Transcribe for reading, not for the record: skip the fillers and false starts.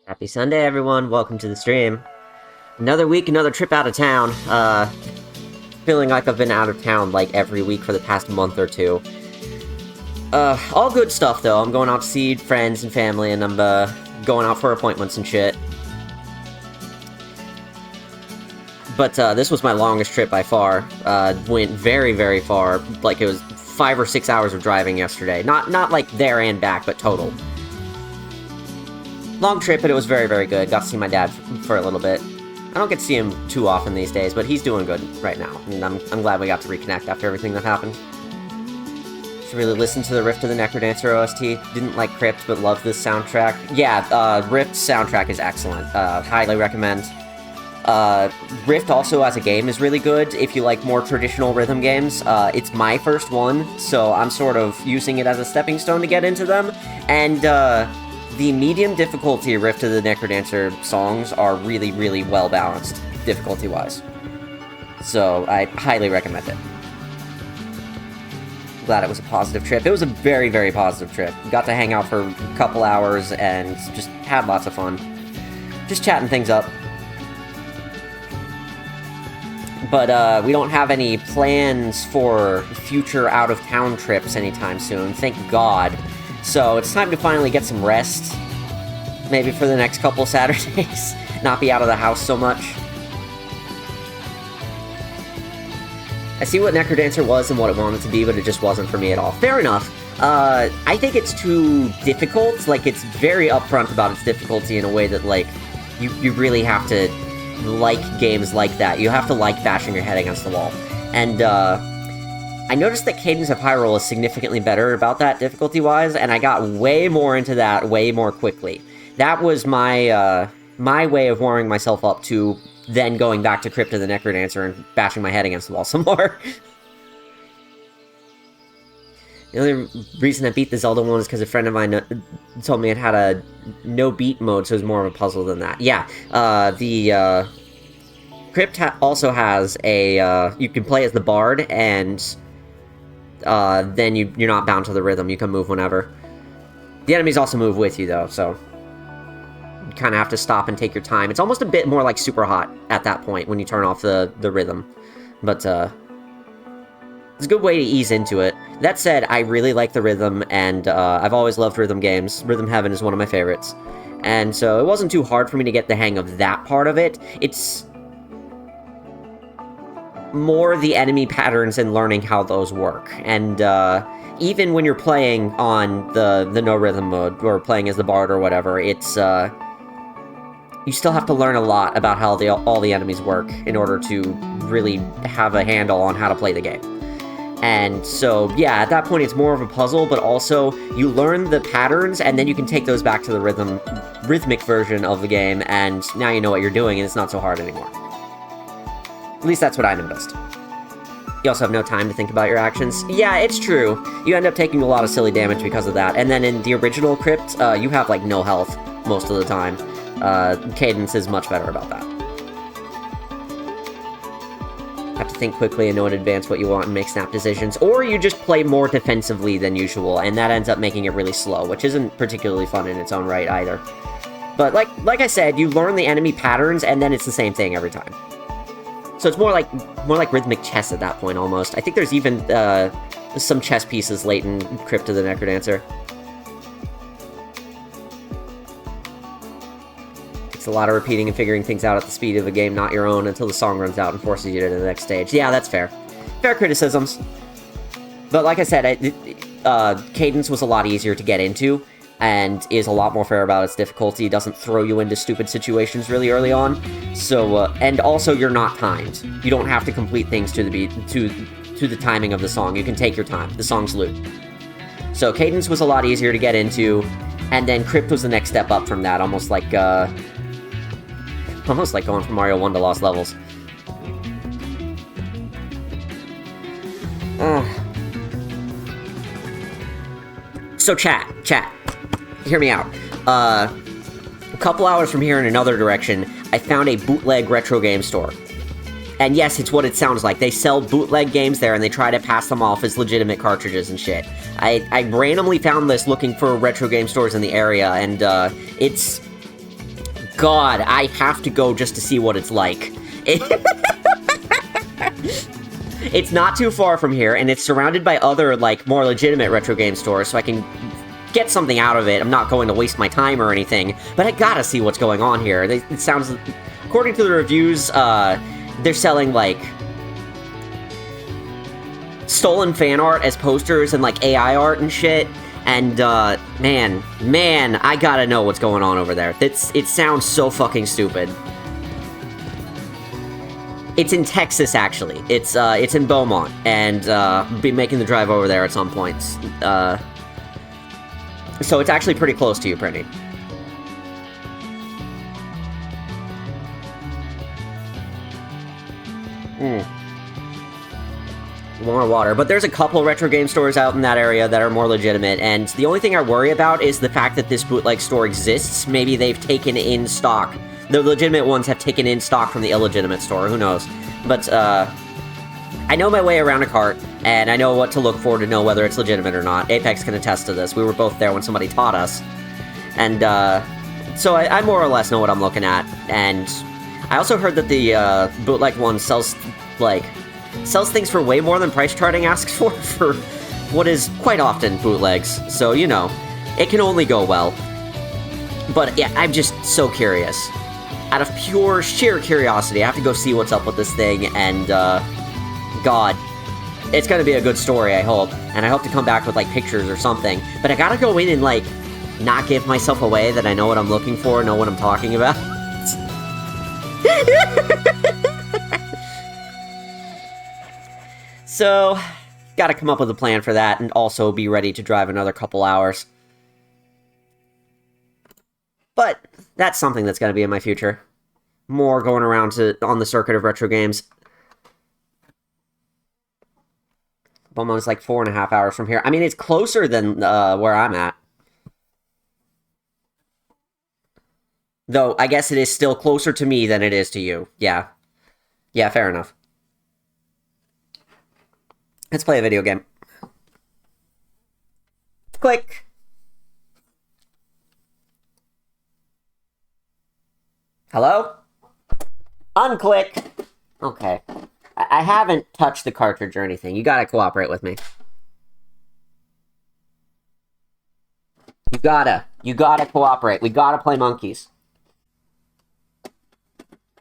Happy Sunday, everyone. Welcome to the stream. Another week, another trip out of town. Feeling like I've been out of town, like, every week for the past month or two. All good stuff, though. I'm going out to see friends and family, and I'm, going out for appointments and shit. But, this was my longest trip by far. Went very, very far. Like, it was 5 or 6 hours of driving yesterday. Not like, there and back, but total. Long trip, but it was very, very good. Got to see my dad for a little bit. I don't get to see him too often these days, but he's doing good right now. And I'm glad we got to reconnect after everything that happened. Should really listen to the Rift of the Necrodancer OST. Didn't like Crypt, but love this soundtrack. Yeah, Rift's soundtrack is excellent. Highly recommend. Rift also as a game is really good if you like more traditional rhythm games. It's my first one, so I'm sort of using it as a stepping stone to get into them. And, the medium difficulty Rift of the Necrodancer songs are really, really well-balanced, difficulty-wise. So, I highly recommend it. Glad it was a positive trip. It was a very, very positive trip. Got to hang out for a couple hours and just had lots of fun. Just chatting things up. But, we don't have any plans for future out-of-town trips anytime soon, thank God. So, it's time to finally get some rest. Maybe for the next couple Saturdays. Not be out of the house so much. I see what Necrodancer was and what it wanted to be, but it just wasn't for me at all. Fair enough. I think it's too difficult. Like, it's very upfront about its difficulty in a way that, like, you really have to like games like that. You have to like bashing your head against the wall. And, I noticed that Cadence of Hyrule is significantly better about that difficulty-wise, and I got way more into that way more quickly. That was my, my way of warming myself up to then going back to Crypt of the Necrodancer and bashing my head against the wall some more. The only reason I beat the Zelda one is because a friend of mine told me it had a no-beat mode, so it was more of a puzzle than that. Yeah, the, Crypt also has a, you can play as the Bard, and then you're not bound to the rhythm. You can move whenever. The enemies also move with you, though, so you kind of have to stop and take your time. It's almost a bit more like Super Hot at that point when you turn off the rhythm. But, it's a good way to ease into it. That said, I really like the rhythm, and I've always loved rhythm games. Rhythm Heaven is one of my favorites. And so it wasn't too hard for me to get the hang of that part of it. It's more the enemy patterns and learning how those work. And even when you're playing on the no rhythm mode, or playing as the Bard or whatever, it's you still have to learn a lot about how all the enemies work in order to really have a handle on how to play the game. And so, yeah, at that point it's more of a puzzle, but also you learn the patterns, and then you can take those back to the rhythmic version of the game, and now you know what you're doing, and it's not so hard anymore. At least that's what I noticed. You also have no time to think about your actions. Yeah, it's true. You end up taking a lot of silly damage because of that. And then in the original Crypt, you have, like, no health most of the time. Cadence is much better about that. Have to think quickly and know in advance what you want and make snap decisions. Or you just play more defensively than usual, and that ends up making it really slow, which isn't particularly fun in its own right either. But like I said, you learn the enemy patterns, and then it's the same thing every time. So it's more like rhythmic chess at that point, almost. I think there's even, some chess pieces late in Crypt of the Necrodancer. Takes a lot of repeating and figuring things out at the speed of a game not your own until the song runs out and forces you to the next stage. Yeah, that's fair. Fair criticisms. But like I said, Cadence was a lot easier to get into, and is a lot more fair about its difficulty. It doesn't throw you into stupid situations really early on. So, and also you're not timed. You don't have to complete things to the beat, to the timing of the song. You can take your time. The song's loop. So Cadence was a lot easier to get into, and then Crypt was the next step up from that, almost like going from Mario 1 to Lost Levels. So chat. Hear me out. A couple hours from here in another direction, I found a bootleg retro game store. And yes, it's what it sounds like. They sell bootleg games there, and they try to pass them off as legitimate cartridges and shit. I randomly found this looking for retro game stores in the area, and it's God, I have to go just to see what it's like. It's not too far from here, and it's surrounded by other, like, more legitimate retro game stores, so I can get something out of it. I'm not going to waste my time or anything, but I gotta see what's going on here. It sounds... According to the reviews, they're selling, like, stolen fan art as posters and, like, AI art and shit. And, man, I gotta know what's going on over there. It sounds so fucking stupid. It's in Texas, actually. It's in Beaumont, and, be making the drive over there at some points. So it's actually pretty close to you, Brittany. More water. But there's a couple retro game stores out in that area that are more legitimate, and the only thing I worry about is the fact that this bootleg store exists. Maybe they've taken in stock. The legitimate ones have taken in stock from the illegitimate store, who knows. But, I know my way around a cart, and I know what to look for to know whether it's legitimate or not. Apex can attest to this. We were both there when somebody taught us. And, so I more or less know what I'm looking at, and I also heard that the, bootleg one sells things for way more than price charting asks for what is quite often bootlegs, so, you know, it can only go well. But, yeah, I'm just so curious. Out of pure, sheer curiosity, I have to go see what's up with this thing, and, God, it's gonna be a good story, I hope. And I hope to come back with, like, pictures or something. But I gotta go in and, like, not give myself away that I know what I'm looking for, know what I'm talking about. So, gotta come up with a plan for that, and also be ready to drive another couple hours. But, that's something that's gonna be in my future. More going around on the circuit of retro games. Almost like 4.5 hours from here. I mean, it's closer than where I'm at. Though, I guess it is still closer to me than it is to you. Yeah. Yeah, fair enough. Let's play a video game. Click. Hello? Unclick. Okay. I haven't touched the cartridge or anything. You gotta cooperate with me. You gotta cooperate. We gotta play monkeys.